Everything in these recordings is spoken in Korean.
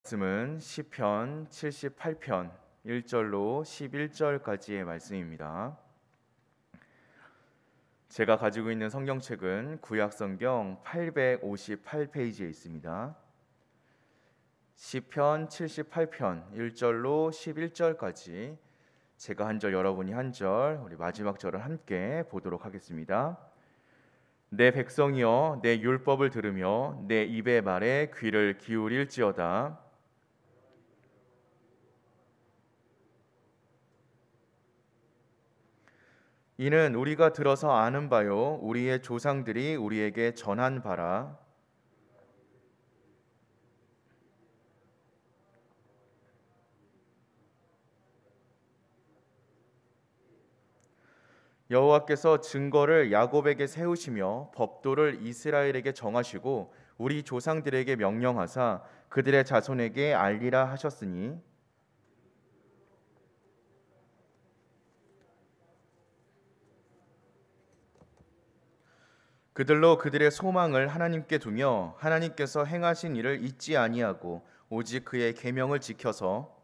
말씀은 시편 78편 1절로 11절까지의 말씀입니다. 제가 가지고 있는 성경책은 구약성경 858페이지에 있습니다. 시편 78편 1절로 11절까지 제가 한 절, 여러분이 한 절, 우리 마지막 절을 함께 보도록 하겠습니다. 내 백성이여, 내 율법을 들으며 내 입의 말에 귀를 기울일지어다. 이는 우리가 들어서 아는 바요, 우리의 조상들이 우리에게 전한 바라. 여호와께서 증거를 야곱에게 세우시며 법도를 이스라엘에게 정하시고 우리 조상들에게 명령하사 그들의 자손에게 알리라 하셨으니, 그들로 그들의 소망을 하나님께 두며 하나님께서 행하신 일을 잊지 아니하고 오직 그의 계명을 지켜서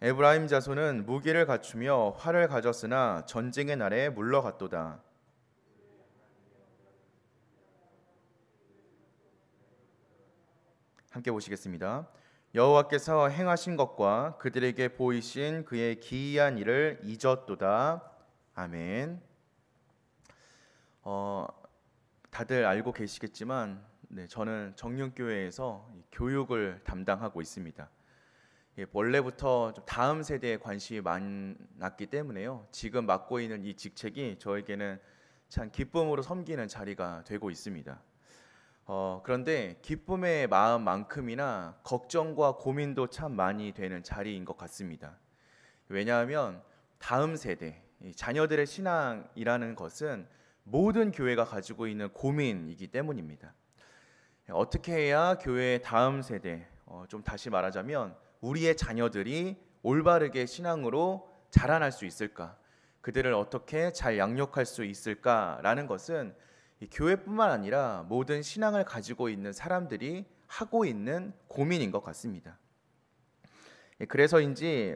에브라임 자손은 무기를 갖추며 활을 가졌으나 전쟁의 날에 물러갔도다. 함께 보시겠습니다. 여호와께서 행하신 것과 그들에게 보이신 그의 기이한 일을 잊었도다. 아멘. 다들 알고 계시겠지만 저는 정륜교회에서 교육을 담당하고 있습니다. 원래부터 다음 세대에 관심이 많았기 때문에요. 지금 맡고 있는 이 직책이 저에게는 참 기쁨으로 섬기는 자리가 되고 있습니다. 그런데 기쁨의 마음만큼이나 걱정과 고민도 참 많이 되는 자리인 것 같습니다. 왜냐하면 다음 세대, 자녀들의 신앙이라는 것은 모든 교회가 가지고 있는 고민이기 때문입니다. 어떻게 해야 교회의 다음 세대, 좀 다시 말하자면 우리의 자녀들이 올바르게 신앙으로 자라날 수 있을까? 그들을 어떻게 잘 양육할 수 있을까라는 것은 교회뿐만 아니라 모든 신앙을 가지고 있는 사람들이 하고 있는 고민인 것 같습니다. 그래서인지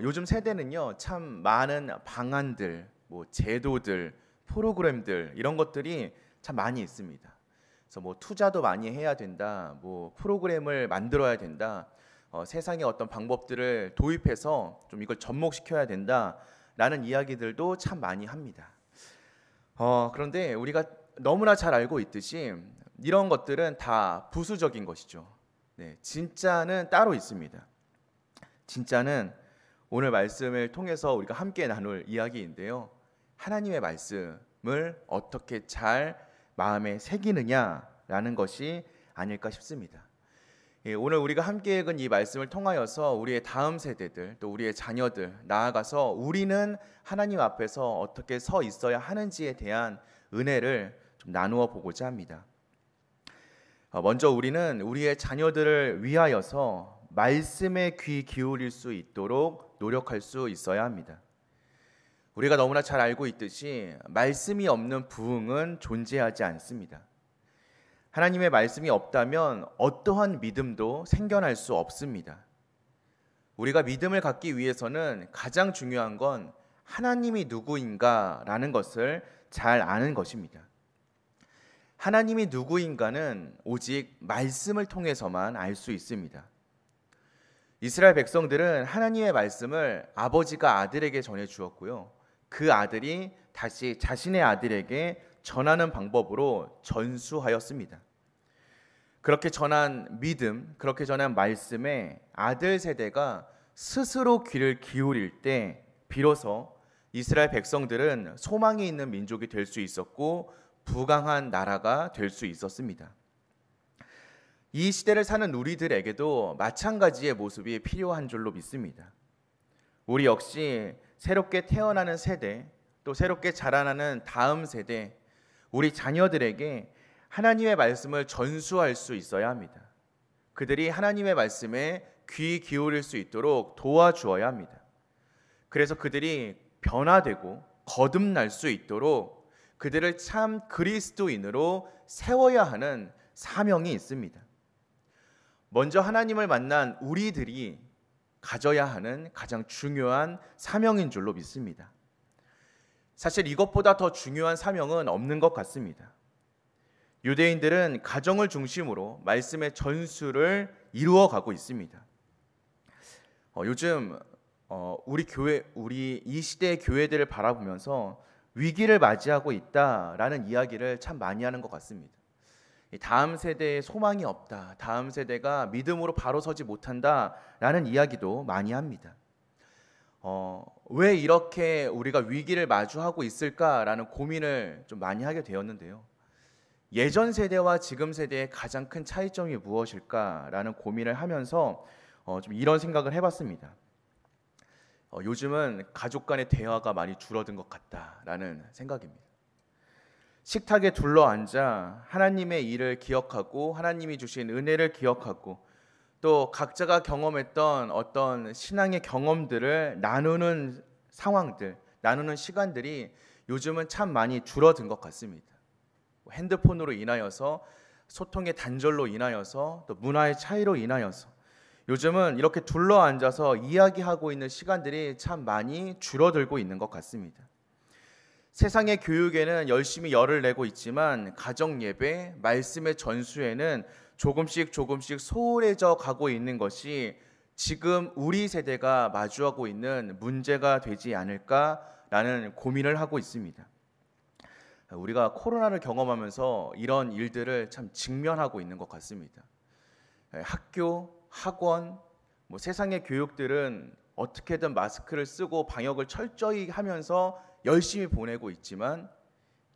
요즘 세대는요, 참 많은 방안들, 제도들, 프로그램들 이런 것들이 참 많이 있습니다. 그래서 투자도 많이 해야 된다, 프로그램을 만들어야 된다, 세상의 어떤 방법들을 도입해서 좀 이걸 접목시켜야 된다라는 이야기들도 참 많이 합니다. 그런데 우리가 너무나 잘 알고 있듯이 이런 것들은 다 부수적인 것이죠. 진짜는 따로 있습니다. 진짜는 오늘 말씀을 통해서 우리가 함께 나눌 이야기인데요. 하나님의 말씀을 어떻게 잘 마음에 새기느냐라는 것이 아닐까 싶습니다. 오늘 우리가 함께 읽은 이 말씀을 통하여서 우리의 다음 세대들, 또 우리의 자녀들, 나아가서 우리는 하나님 앞에서 어떻게 서 있어야 하는지에 대한 은혜를 좀 나누어 보고자 합니다. 먼저 우리는 우리의 자녀들을 위하여서 말씀에 귀 기울일 수 있도록 노력할 수 있어야 합니다. 우리가 너무나 잘 알고 있듯이 말씀이 없는 부흥은 존재하지 않습니다. 하나님의 말씀이 없다면 어떠한 믿음도 생겨날 수 없습니다. 우리가 믿음을 갖기 위해서는 가장 중요한 건 하나님이 누구인가라는 것을 잘 아는 것입니다. 하나님이 누구인가는 오직 말씀을 통해서만 알 수 있습니다. 이스라엘 백성들은 하나님의 말씀을 아버지가 아들에게 전해 주었고요. 그 아들이 다시 자신의 아들에게 전하는 방법으로 전수하였습니다. 그렇게 전한 믿음, 그렇게 전한 말씀에 아들 세대가 스스로 귀를 기울일 때 비로소 이스라엘 백성들은 소망이 있는 민족이 될 수 있었고 부강한 나라가 될 수 있었습니다. 이 시대를 사는 우리들에게도 마찬가지의 모습이 필요한 줄로 믿습니다. 우리 역시 새롭게 태어나는 세대, 또 새롭게 자라나는 다음 세대, 우리 자녀들에게 하나님의 말씀을 전수할 수 있어야 합니다. 그들이 하나님의 말씀에 귀 기울일 수 있도록 도와주어야 합니다. 그래서 그들이 변화되고 거듭날 수 있도록 그들을 참 그리스도인으로 세워야 하는 사명이 있습니다. 먼저 하나님을 만난 우리들이 가져야 하는 가장 중요한 사명인 줄로 믿습니다. 사실 이것보다 더 중요한 사명은 없는 것 같습니다. 유대인들은 가정을 중심으로 말씀의 전수를 이루어가고 있습니다. 요즘 우리 이 시대의 교회들을 바라보면서 위기를 맞이하고 있다라는 이야기를 참 많이 하는 것 같습니다. 다음 세대에 소망이 없다, 다음 세대가 믿음으로 바로 서지 못한다라는 이야기도 많이 합니다. 왜 이렇게 우리가 위기를 마주하고 있을까라는 고민을 좀 많이 하게 되었는데요. 예전 세대와 지금 세대의 가장 큰 차이점이 무엇일까라는 고민을 하면서 좀 이런 생각을 해봤습니다. 요즘은 가족 간의 대화가 많이 줄어든 것 같다라는 생각입니다. 식탁에 둘러앉아 하나님의 일을 기억하고 하나님이 주신 은혜를 기억하고 또 각자가 경험했던 어떤 신앙의 경험들을 나누는 상황들, 나누는 시간들이 요즘은 참 많이 줄어든 것 같습니다. 핸드폰으로 인하여서 소통의 단절로 인하여서 또 문화의 차이로 인하여서 요즘은 이렇게 둘러앉아서 이야기하고 있는 시간들이 참 많이 줄어들고 있는 것 같습니다. 세상의 교육에는 열심히 열을 내고 있지만 가정 예배, 말씀의 전수에는 조금씩 소홀해져 가고 있는 것이 지금 우리 세대가 마주하고 있는 문제가 되지 않을까라는 고민을 하고 있습니다. 우리가 코로나를 경험하면서 이런 일들을 참 직면하고 있는 것 같습니다. 학교, 학원, 세상의 교육들은 어떻게든 마스크를 쓰고 방역을 철저히 하면서 열심히 보내고 있지만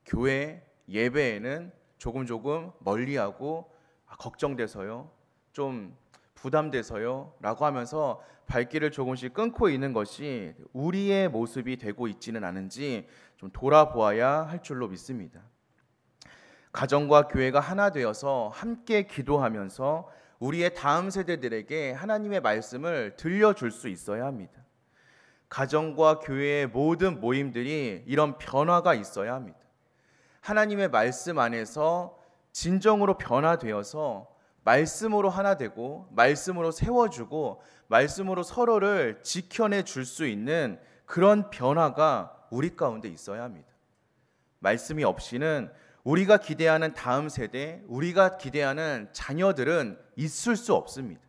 교회, 예배에는 조금 멀리하고 걱정돼서요, 좀 부담돼서요 라고 하면서 발길을 조금씩 끊고 있는 것이 우리의 모습이 되고 있지는 않은지 좀 돌아보아야 할 줄로 믿습니다. 가정과 교회가 하나 되어서 함께 기도하면서 우리의 다음 세대들에게 하나님의 말씀을 들려줄 수 있어야 합니다. 가정과 교회의 모든 모임들이 이런 변화가 있어야 합니다. 하나님의 말씀 안에서 진정으로 변화되어서 말씀으로 하나 되고 말씀으로 세워주고 말씀으로 서로를 지켜내 줄 수 있는 그런 변화가 우리 가운데 있어야 합니다. 말씀이 없이는 우리가 기대하는 다음 세대, 우리가 기대하는 자녀들은 있을 수 없습니다.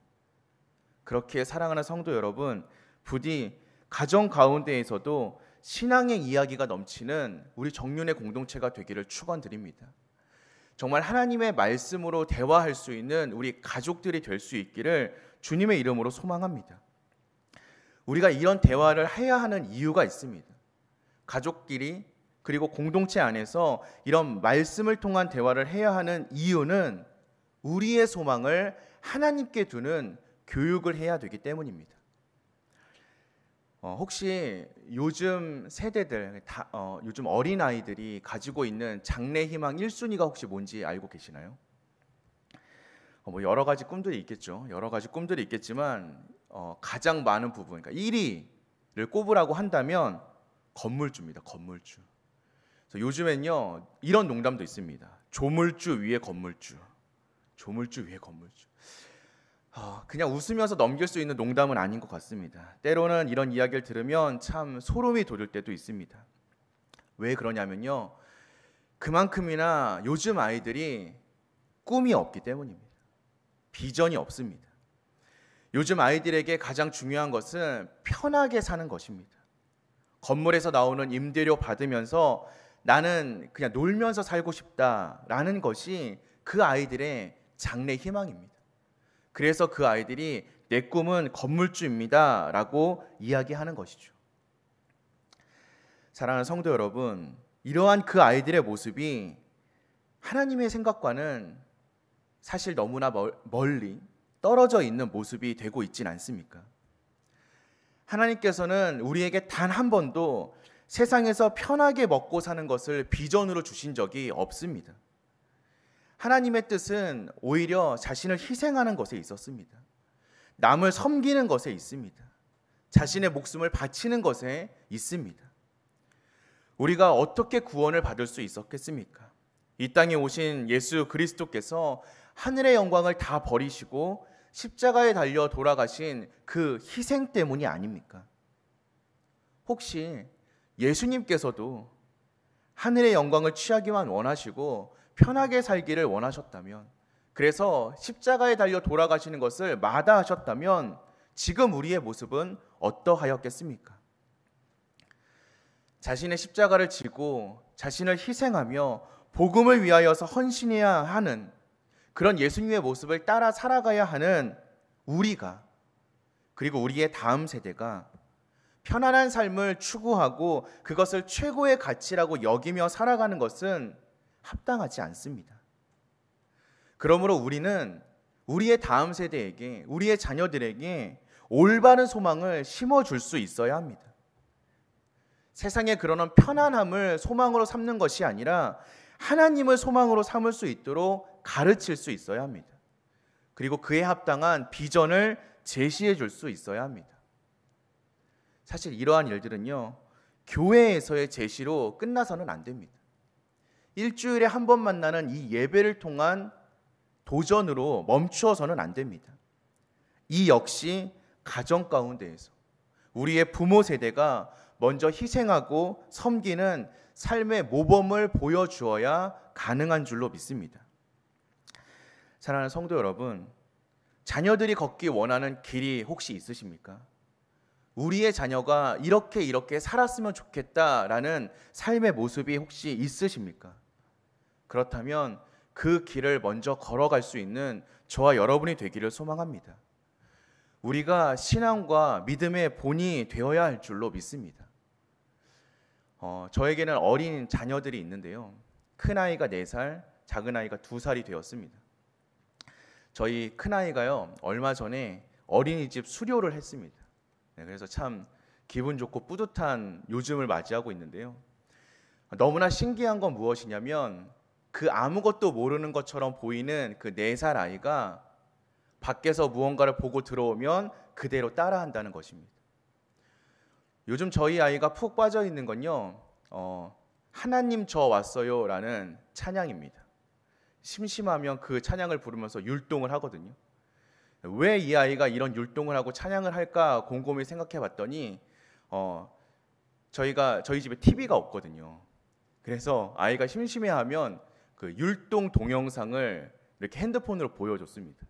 그렇게 사랑하는 성도 여러분, 부디 가정 가운데에서도 신앙의 이야기가 넘치는 우리 정륜의 공동체가 되기를 축원드립니다. 정말 하나님의 말씀으로 대화할 수 있는 우리 가족들이 될 수 있기를 주님의 이름으로 소망합니다. 우리가 이런 대화를 해야 하는 이유가 있습니다. 가족끼리 그리고 공동체 안에서 이런 말씀을 통한 대화를 해야 하는 이유는 우리의 소망을 하나님께 두는 교육을 해야 되기 때문입니다. 혹시 요즘 세대들, 요즘 어린아이들이 가지고 있는 장래 희망 1순위가 혹시 뭔지 알고 계시나요? 여러 가지 꿈들이 있겠죠. 여러 가지 꿈들이 있겠지만 가장 많은 부분, 그러니까 1위를 꼽으라고 한다면 건물주입니다. 건물주. 그래서 요즘엔요 이런 농담도 있습니다. 조물주 위에 건물주. 조물주 위에 건물주. 그냥 웃으면서 넘길 수 있는 농담은 아닌 것 같습니다. 때로는 이런 이야기를 들으면 참 소름이 돋을 때도 있습니다. 왜 그러냐면요, 그만큼이나 요즘 아이들이 꿈이 없기 때문입니다. 비전이 없습니다. 요즘 아이들에게 가장 중요한 것은 편하게 사는 것입니다. 건물에서 나오는 임대료 받으면서 나는 그냥 놀면서 살고 싶다라는 것이 그 아이들의 장래 희망입니다. 그래서 그 아이들이 내 꿈은 건물주입니다 라고 이야기하는 것이죠. 사랑하는 성도 여러분, 이러한 그 아이들의 모습이 하나님의 생각과는 사실 너무나 멀리 떨어져 있는 모습이 되고 있진 않습니까? 하나님께서는 우리에게 단 한 번도 세상에서 편하게 먹고 사는 것을 비전으로 주신 적이 없습니다. 하나님의 뜻은 오히려 자신을 희생하는 것에 있었습니다. 남을 섬기는 것에 있습니다. 자신의 목숨을 바치는 것에 있습니다. 우리가 어떻게 구원을 받을 수 있었겠습니까? 이 땅에 오신 예수 그리스도께서 하늘의 영광을 다 버리시고 십자가에 달려 돌아가신 그 희생 때문이 아닙니까? 혹시 예수님께서도 하늘의 영광을 취하기만 원하시고 편하게 살기를 원하셨다면, 그래서 십자가에 달려 돌아가시는 것을 마다하셨다면 지금 우리의 모습은 어떠하였겠습니까? 자신의 십자가를 지고 자신을 희생하며 복음을 위하여서 헌신해야 하는 그런 예수님의 모습을 따라 살아가야 하는 우리가, 그리고 우리의 다음 세대가 편안한 삶을 추구하고 그것을 최고의 가치라고 여기며 살아가는 것은 합당하지 않습니다. 그러므로 우리는 우리의 다음 세대에게, 우리의 자녀들에게 올바른 소망을 심어줄 수 있어야 합니다. 세상에 그러는 편안함을 소망으로 삼는 것이 아니라 하나님을 소망으로 삼을 수 있도록 가르칠 수 있어야 합니다. 그리고 그에 합당한 비전을 제시해 줄 수 있어야 합니다. 사실 이러한 일들은요, 교회에서의 제시로 끝나서는 안 됩니다. 일주일에 한 번 만나는 이 예배를 통한 도전으로 멈추어서는 안 됩니다. 이 역시 가정 가운데에서 우리의 부모 세대가 먼저 희생하고 섬기는 삶의 모범을 보여주어야 가능한 줄로 믿습니다. 사랑하는 성도 여러분, 자녀들이 걷기 원하는 길이 혹시 있으십니까? 우리의 자녀가 이렇게 살았으면 좋겠다라는 삶의 모습이 혹시 있으십니까? 그렇다면 그 길을 먼저 걸어갈 수 있는 저와 여러분이 되기를 소망합니다. 우리가 신앙과 믿음의 본이 되어야 할 줄로 믿습니다. 저에게는 어린 자녀들이 있는데요. 큰아이가 4살, 작은아이가 2살이 되었습니다. 저희 큰아이가요, 얼마 전에 어린이집 수료를 했습니다. 그래서 참 기분 좋고 뿌듯한 요즘을 맞이하고 있는데요. 너무나 신기한 건 무엇이냐면 그 아무것도 모르는 것처럼 보이는 그 4살 아이가 밖에서 무언가를 보고 들어오면 그대로 따라한다는 것입니다. 요즘 저희 아이가 푹 빠져 있는 건요, 하나님 저 왔어요 라는 찬양입니다. 심심하면 그 찬양을 부르면서 율동을 하거든요. 왜 이 아이가 이런 율동을 하고 찬양을 할까 곰곰이 생각해 봤더니 저희 집에 TV가 없거든요. 그래서 아이가 심심해하면 그 율동 동영상을 이렇게 핸드폰으로 보여줬습니다.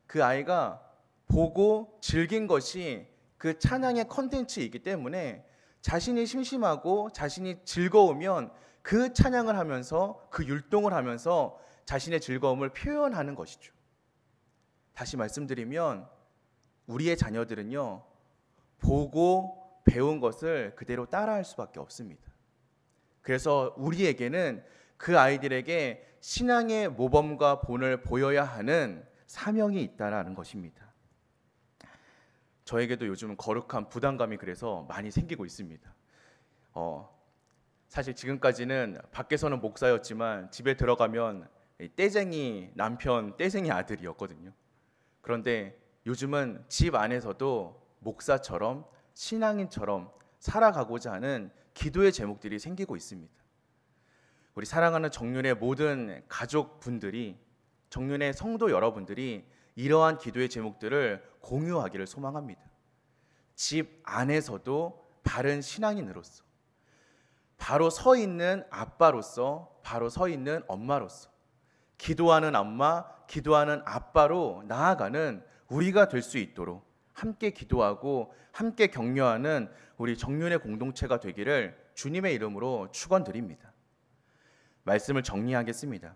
그 아이가 보고 즐긴 것이 그 찬양의 컨텐츠이기 때문에 자신이 심심하고 자신이 즐거우면 그 찬양을 하면서 그 율동을 하면서 자신의 즐거움을 표현하는 것이죠. 다시 말씀드리면 우리의 자녀들은요, 보고 배운 것을 그대로 따라할 수밖에 없습니다. 그래서 우리에게는 그 아이들에게 신앙의 모범과 본을 보여야 하는 사명이 있다라는 것입니다. 저에게도 요즘 거룩한 부담감이 그래서 많이 생기고 있습니다. 사실 지금까지는 밖에서는 목사였지만 집에 들어가면 떼쟁이 남편, 떼쟁이 아들이었거든요. 그런데 요즘은 집 안에서도 목사처럼 신앙인처럼 살아가고자 하는 기도의 제목들이 생기고 있습니다. 우리 사랑하는 정륜의 모든 가족분들이, 정륜의 성도 여러분들이 이러한 기도의 제목들을 공유하기를 소망합니다. 집 안에서도 바른 신앙인으로서, 바로 서 있는 아빠로서, 바로 서 있는 엄마로서, 기도하는 엄마, 기도하는 아빠로 나아가는 우리가 될 수 있도록 함께 기도하고 함께 격려하는 우리 정륜의 공동체가 되기를 주님의 이름으로 축원드립니다. 말씀을 정리하겠습니다.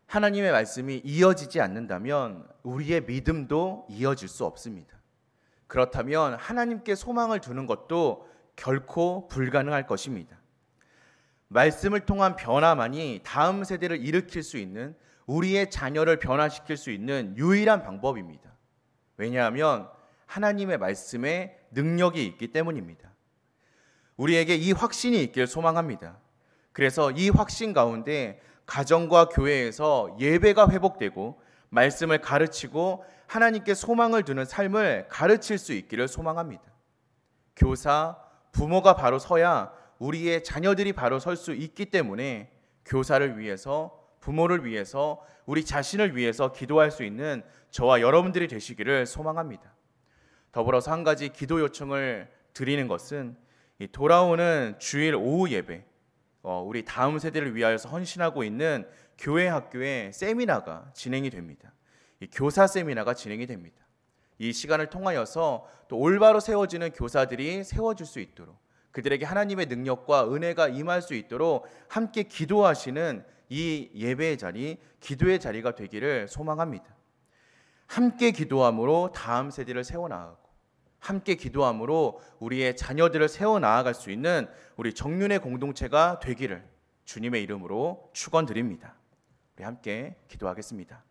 하나님의 말씀이 이어지지 않는다면 우리의 믿음도 이어질 수 없습니다. 그렇다면 하나님께 소망을 두는 것도 결코 불가능할 것입니다. 말씀을 통한 변화만이 다음 세대를 일으킬 수 있는, 우리의 자녀를 변화시킬 수 있는 유일한 방법입니다. 왜냐하면 하나님의 말씀에 능력이 있기 때문입니다. 우리에게 이 확신이 있길 소망합니다. 그래서 이 확신 가운데 가정과 교회에서 예배가 회복되고 말씀을 가르치고 하나님께 소망을 두는 삶을 가르칠 수 있기를 소망합니다. 교사, 부모가 바로 서야 우리의 자녀들이 바로 설 수 있기 때문에 교사를 위해서, 부모를 위해서, 우리 자신을 위해서 기도할 수 있는 저와 여러분들이 되시기를 소망합니다. 더불어서 한 가지 기도 요청을 드리는 것은 이 돌아오는 주일 오후 예배, 우리 다음 세대를 위하여서 헌신하고 있는 교회 학교에 세미나가 진행이 됩니다. 이 교사 세미나가 진행이 됩니다. 이 시간을 통하여서 또 올바로 세워지는 교사들이 세워질 수 있도록, 그들에게 하나님의 능력과 은혜가 임할 수 있도록 함께 기도하시는 이 예배의 자리, 기도의 자리가 되기를 소망합니다. 함께 기도함으로 다음 세대를 세워나가고, 함께 기도함으로 우리의 자녀들을 세워나갈 수 있는 우리 정륜의 공동체가 되기를 주님의 이름으로 축원드립니다. 우리 함께 기도하겠습니다.